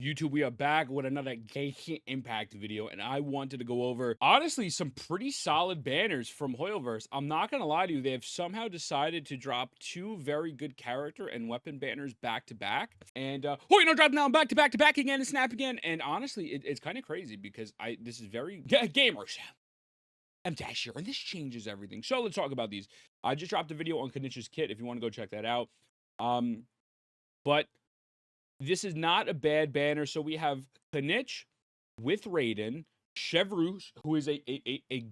YouTube, we are back with another Genshin Impact video, and I wanted to go over, honestly, some pretty solid banners from Hoyoverse. I'm not going to lie to you, they have somehow decided to drop two very good character and weapon banners back to back, and, drop now, back to back to back again, and snap again, and honestly, it's kind of crazy, because this is very, gamers, I'm Dasher, and this changes everything. So let's talk about these. I just dropped a video on Kinich's kit, if you want to go check that out, but this is not a bad banner. So we have Kinich with Raiden, Cheveruse, who is a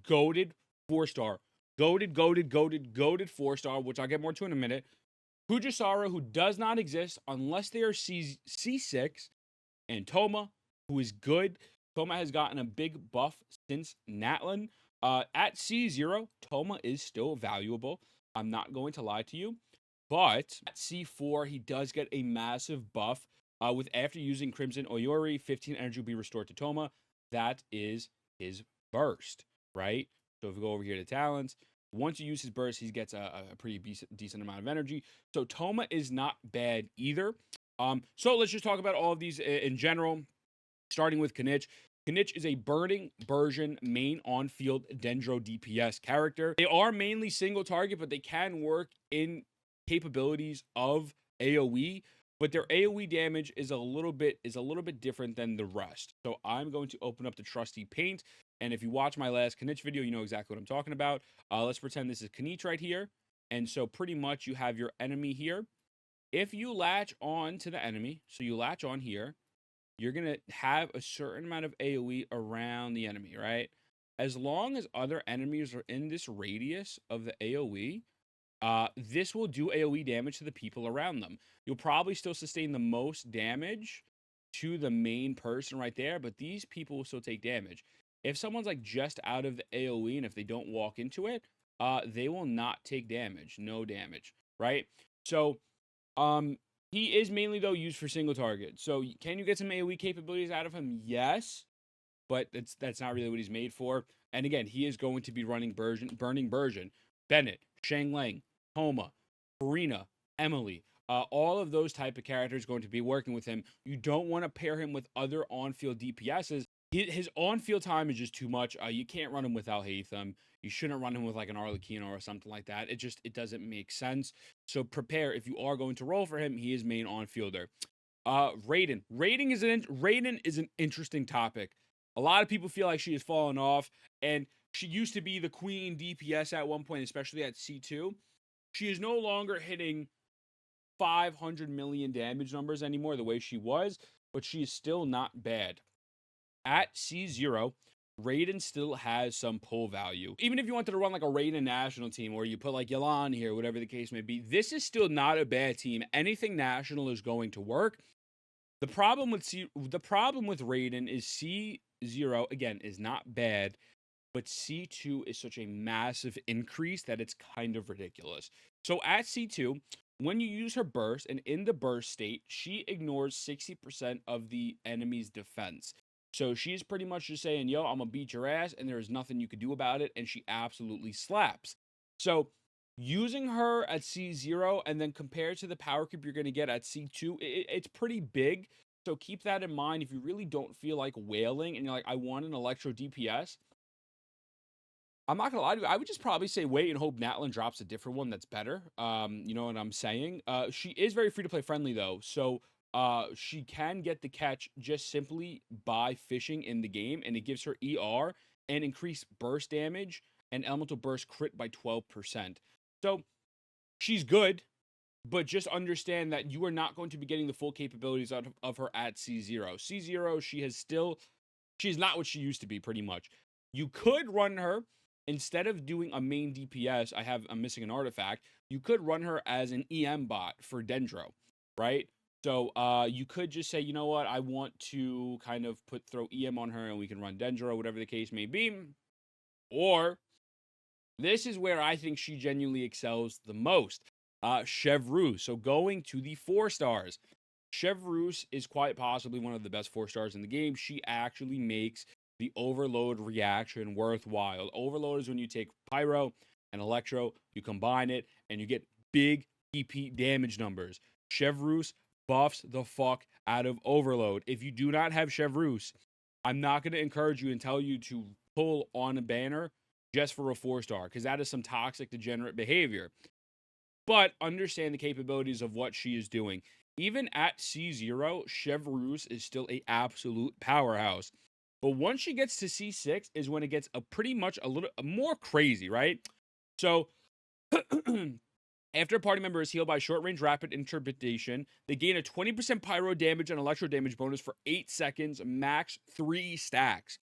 goated 4-star. Goated 4-star, which I'll get more to in a minute. Kuja Sara, who does not exist unless they are C6. And Toma, who is good. Toma has gotten a big buff since Natlin. At C0, Toma is still valuable. I'm not going to lie to you. But at C4, he does get a massive buff. With after using Crimson Oyori, 15 energy will be restored to Toma. That is his burst, right? So if we go over here to talents, once you use his burst, he gets a pretty decent amount of energy. So Toma is not bad either. So let's just talk about all of these in general, starting with Kinich. Kinich is a burning version main on-field Dendro DPS character. They are mainly single target, but they can work in capabilities of AoE. But their AoE damage is a little bit different than the rest. So I'm going to open up the trusty paint. And if you watch my last Kinich video, you know exactly what I'm talking about. Let's pretend this is Kinich right here. And so pretty much you have your enemy here. If you latch on to the enemy, so you latch on here, you're going to have a certain amount of AoE around the enemy, right? As long as other enemies are in this radius of the AoE, this will do AoE damage to the people around them. You'll probably still sustain the most damage to the main person right there, but these people will still take damage. If someone's like just out of the AoE and if they don't walk into it, they will not take damage. No damage, right? So, he is mainly though used for single target. So can you get some AoE capabilities out of him? Yes, but that's not really what he's made for. And again, he is going to be running Burning Version, Bennett, Shang Lang, Toma, Karina, Emily, all of those type of characters going to be working with him. You don't want to pair him with other on-field DPSs. His on-field time is just too much. You can't run him without Hatham. You shouldn't run him with like an Arlecchino or something like that. It doesn't make sense. So prepare, if you are going to roll for him, he is main on-fielder. Raiden. Raiden is an interesting topic. A lot of people feel like she has fallen off, and she used to be the queen DPS at one point, especially at C2. She is no longer hitting 500 million damage numbers anymore the way she was, but she is still not bad. At C0, Raiden still has some pull value. Even if you wanted to run like a Raiden national team, or you put like Yalan here, whatever the case may be, this is still not a bad team. Anything national is going to work. The problem with Raiden is C0, again, is not bad, but C2 is such a massive increase that it's kind of ridiculous. So at C2, when you use her burst, and in the burst state, she ignores 60% of the enemy's defense. So she's pretty much just saying, yo, I'm going to beat your ass, and there's nothing you could do about it, and she absolutely slaps. So using her at C0 and then compared to the power creep you're going to get at C2, it's pretty big. So keep that in mind. If you really don't feel like wailing and you're like, I want an Electro DPS, I'm not going to lie to you. I would just probably say wait and hope Natlin drops a different one that's better. You know what I'm saying? She is very free-to-play friendly, though. So she can get the catch just simply by fishing in the game, and it gives her ER and increased burst damage and elemental burst crit by 12%. So she's good, but just understand that you are not going to be getting the full capabilities out of her at C0. C0, she's not what she used to be, pretty much. You could run her, instead of doing a main DPS, I'm missing an artifact, you could run her as an EM bot for Dendro, right? So you could just say, you know what, I want to kind of throw EM on her and we can run Dendro, whatever the case may be. Or this is where I think she genuinely excels the most. Cheveruse. So going to the 4 stars. Cheveruse is quite possibly one of the best 4 stars in the game. She actually makes the overload reaction worthwhile. Overload is when you take Pyro and Electro, you combine it, and you get big PP damage numbers. Cheveruse, buffs the fuck out of Overload. If you do not have Cheveruse, I'm not going to encourage you and tell you to pull on a banner just for a 4-star, because that is some toxic, degenerate behavior. But understand the capabilities of what she is doing. Even at C0, Cheveruse is still a absolute powerhouse. But once she gets to C6 is when it gets pretty much a little more crazy, right? So after a party member is healed by short-range rapid interpretation, they gain a 20% pyro damage and electro damage bonus for 8 seconds, max 3 stacks.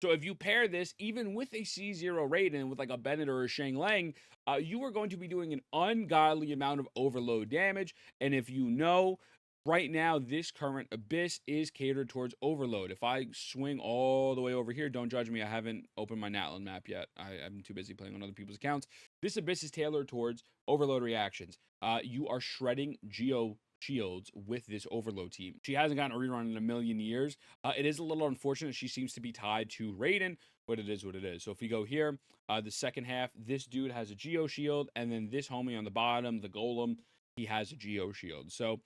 So if you pair this, even with a C0 Raiden, with like a Bennett or a Shang Lang, you are going to be doing an ungodly amount of overload damage. And if you know, right now, this current Abyss is catered towards overload. If I swing all the way over here, don't judge me. I haven't opened my Natlan map yet. I'm too busy playing on other people's accounts. This Abyss is tailored towards overload reactions. You are shredding Geo shields with this overload team. She hasn't gotten a rerun in a million years. It is a little unfortunate she seems to be tied to Raiden, but it is what it is. So if we go here, the second half, this dude has a Geo shield, and then this homie on the bottom, the Golem, he has a Geo shield. So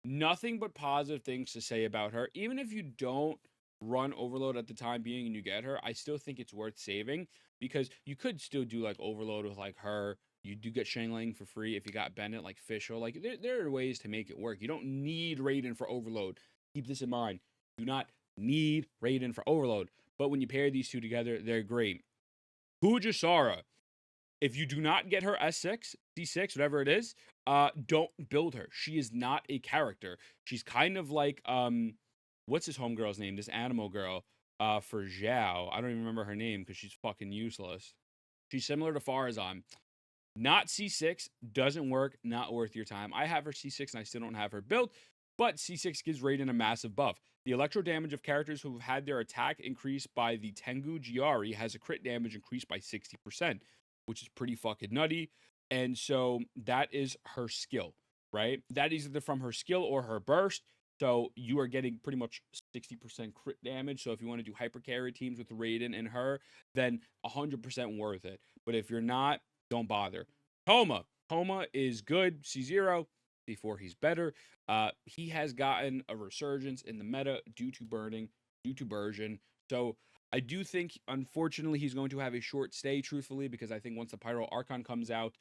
nothing but positive things to say about her. Even if you don't run overload at the time being and you get her, I still think it's worth saving, because you could still do like overload with like her. You do get Shang Lang for free if you got Bennett, like Fisher. Like, there are ways to make it work. You don't need Raiden for overload. Keep this in mind. You do not need Raiden for overload. But when you pair these two together, they're great. Kuja Sara. If you do not get her S6, C6, whatever it is, don't build her. She is not a character. She's kind of like, what's his homegirl's name? This animal girl, for Zhao. I don't even remember her name because she's fucking useless. She's similar to Farazan. Not C6, doesn't work, not worth your time. I have her C6 and I still don't have her built, but C6 gives Raiden a massive buff. The electro damage of characters who have had their attack increased by the Tengu Gyari has a crit damage increased by 60%, which is pretty fucking nutty. And so that is her skill, right? That is either from her skill or her burst. So you are getting pretty much 60% crit damage. So if you want to do hyper carry teams with Raiden and her, then 100% worth it. But if you're not, don't bother. Toma is good. C0. C4, he's better. He has gotten a resurgence in the meta due to burning, due to Bursion. So I do think, unfortunately, he's going to have a short stay, truthfully, because I think once the Pyro Archon comes out,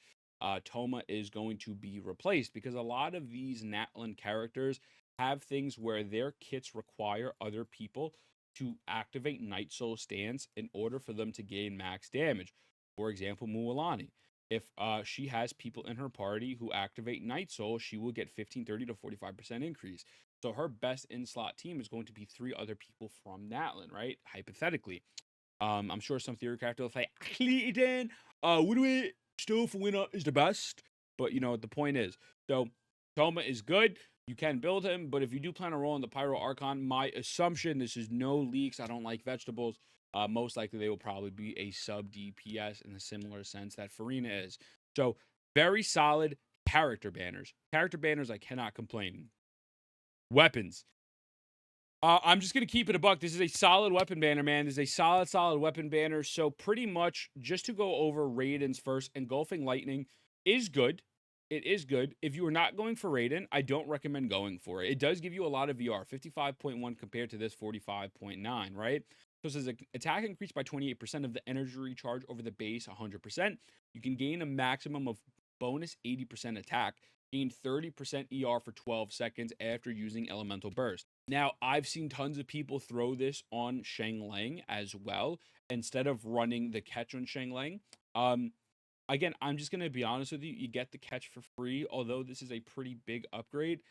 Toma is going to be replaced, because a lot of these Natlan characters have things where their kits require other people to activate Night Soul stance in order for them to gain max damage. For example, Mualani. If she has people in her party who activate Night Soul, she will get 15, 30 to 45% increase. So her best in-slot team is going to be 3 other people from Natlan, right? Hypothetically. I'm sure some theory character will say, Clayton, what do we still for winner is the best? But, you know, the point is, so Toma is good. You can build him, but if you do plan on rolling the Pyro Archon, my assumption, this is no leaks, I don't like vegetables, most likely they will probably be a sub DPS in a similar sense that Farina is. So very solid character banners. Character banners, I cannot complain. Weapons. I'm just going to keep it a buck. This is a solid weapon banner, man. This is a solid weapon banner. So pretty much, just to go over Raiden's first, Engulfing Lightning is good. It is good. If you are not going for Raiden, I don't recommend going for it. It does give you a lot of VR, 55.1 compared to this 45.9, right? So it says attack increased by 28% of the energy recharge over the base 100%. You can gain a maximum of bonus 80% attack, gain 30% ER for 12 seconds after using Elemental Burst. Now, I've seen tons of people throw this on Shang Lang as well, instead of running the catch on Shang Lang. Again, I'm just going to be honest with you. You get the catch for free, although this is a pretty big upgrade.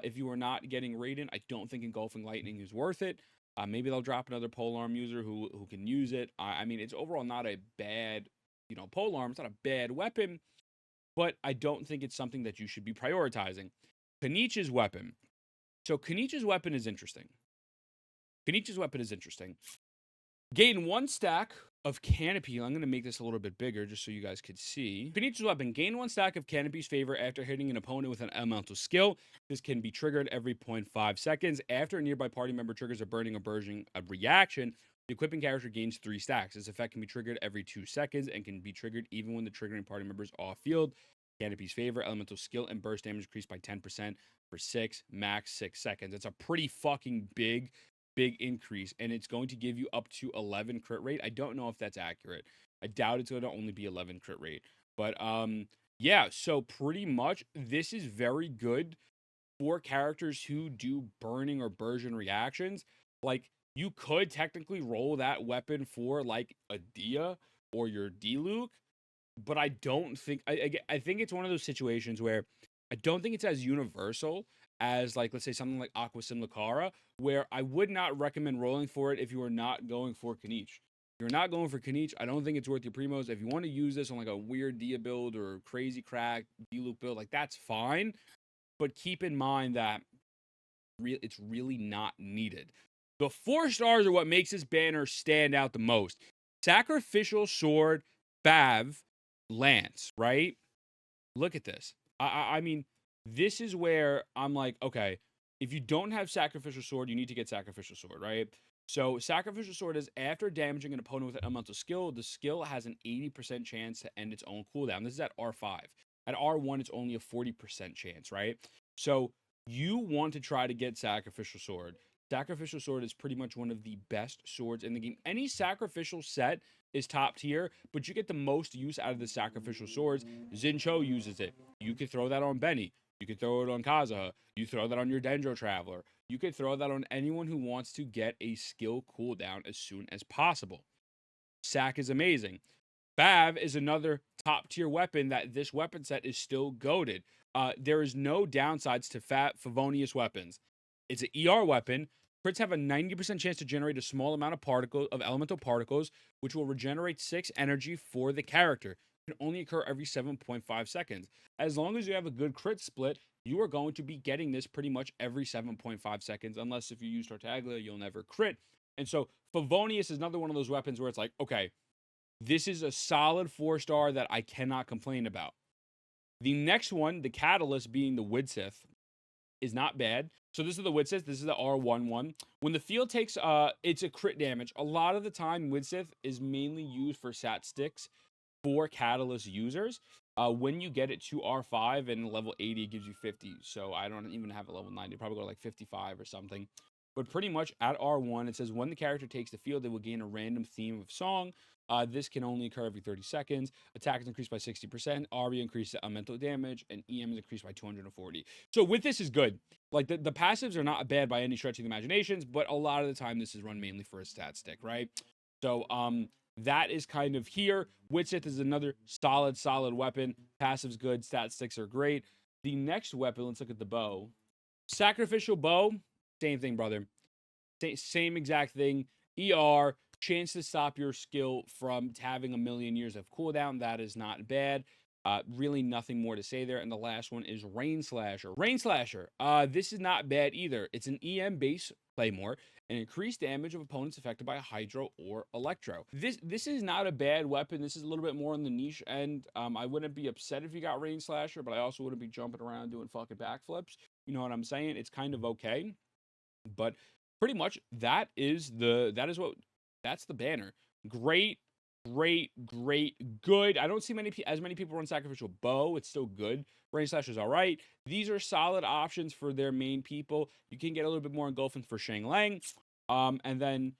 If you are not getting Raiden, I don't think Engulfing Lightning is worth it. Maybe they'll drop another polearm user who can use it. I mean, it's overall not a bad, polearm. It's not a bad weapon, but I don't think it's something that you should be prioritizing. Kinich's weapon. So Kinich's weapon is interesting. Gain 1 stack of Canopy. I'm going to make this a little bit bigger just so you guys could see. Kinich's weapon. Gain 1 stack of Canopy's favor after hitting an opponent with an elemental skill. This can be triggered every 0.5 seconds. After a nearby party member triggers a burning or Bursion reaction, the equipping character gains 3 stacks. This effect can be triggered every 2 seconds and can be triggered even when the triggering party member is off field. Canopy's favorite. Elemental skill and burst damage increased by 10% for 6, max 6 seconds. It's a pretty fucking big increase, and it's going to give you up to 11 crit rate. I don't know if that's accurate. I doubt it's going to only be 11 crit rate. But yeah, so pretty much this is very good for characters who do burning or burgeon reactions. Like, you could technically roll that weapon for like a Dia or your D-Luke, but I don't think I think it's one of those situations where I don't think it's as universal as, like, let's say something like Aqua Sim Lucara, where I would not recommend rolling for it if you are not going for Kinich. If you're not going for Kinich, I don't think it's worth your primos. If you want to use this on like a weird Dia build or crazy crack D-Luke build, like, that's fine. But keep in mind that it's really not needed. The 4 stars are what makes this banner stand out the most. Sacrificial Sword, Fav, Lance, right? Look at this. I mean, this is where I'm like, okay, if you don't have Sacrificial Sword, you need to get Sacrificial Sword, right? So Sacrificial Sword is after damaging an opponent with an elemental skill, the skill has an 80% chance to end its own cooldown. This is at R5. At R1, it's only a 40% chance, right? So you want to try to get Sacrificial Sword. Sacrificial Sword is pretty much one of the best swords in the game. Any sacrificial set is top tier, but you get the most use out of the sacrificial swords. Zincho uses it. You could throw that on Benny. You could throw it on Kazuha. You throw that on your Dendro Traveler. You could throw that on anyone who wants to get a skill cooldown as soon as possible. Sac is amazing. Fav is another top tier weapon that this weapon set is still goated. There is no downsides to Favonius weapons. It's an ER weapon. Crits have a 90% chance to generate a small amount of elemental particles, which will regenerate 6 energy for the character. It can only occur every 7.5 seconds. As long as you have a good crit split, you are going to be getting this pretty much every 7.5 seconds, unless if you use Tartaglia, you'll never crit. And so Favonius is another one of those weapons where it's like, okay, this is a solid 4-star that I cannot complain about. The next one, the Catalyst, being the Widsith, is not bad. So this is the Widsith. This is the R11. When the field takes, it's a crit damage. A lot of the time, Widsith is mainly used for sat sticks for Catalyst users. When you get it to R5 and level 80, it gives you 50. So I don't even have a level 90. Probably go to like 55 or something. But pretty much at R1, it says when the character takes the field, they will gain a random theme of song. This can only occur every 30 seconds. Attack is increased by 60%. Aria increases mental damage, and EM is increased by 240. So with this is good. Like, the passives are not bad by any stretch of the imaginations, but a lot of the time this is run mainly for a stat stick, right? So that is kind of here. Widsith is another solid weapon. Passive's good. Stat sticks are great. The next weapon, let's look at the bow. Sacrificial bow, same thing, brother. Same exact thing. ER, chance to stop your skill from having a million years of cooldown. That is not bad. Really nothing more to say there. And the last one is Rain Slasher. Rain Slasher. This is not bad either. It's an EM base claymore and increased damage of opponents affected by Hydro or Electro. This is not a bad weapon. This is a little bit more on the niche end. I wouldn't be upset if you got Rain Slasher, but I also wouldn't be jumping around doing fucking backflips. You know what I'm saying? It's kind of okay. But pretty much that's the banner. Great, good. I don't see as many people run Sacrificial Bow. It's still good. Rain Slasher is all right. These are solid options for their main people. You can get a little bit more engulfing for Shang Lang. And then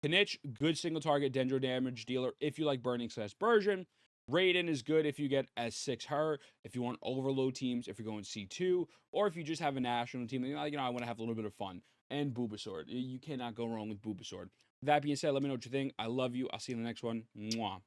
Kinich, good single target dendro damage dealer if you like burning / Burgeon. Raiden is good if you get S6 her, if you want overload teams, if you're going C2, or if you just have a national team, I want to have a little bit of fun. And Bulbasaur. You cannot go wrong with Bulbasaur. That being said, let me know what you think. I love you. I'll see you in the next one. Mwah.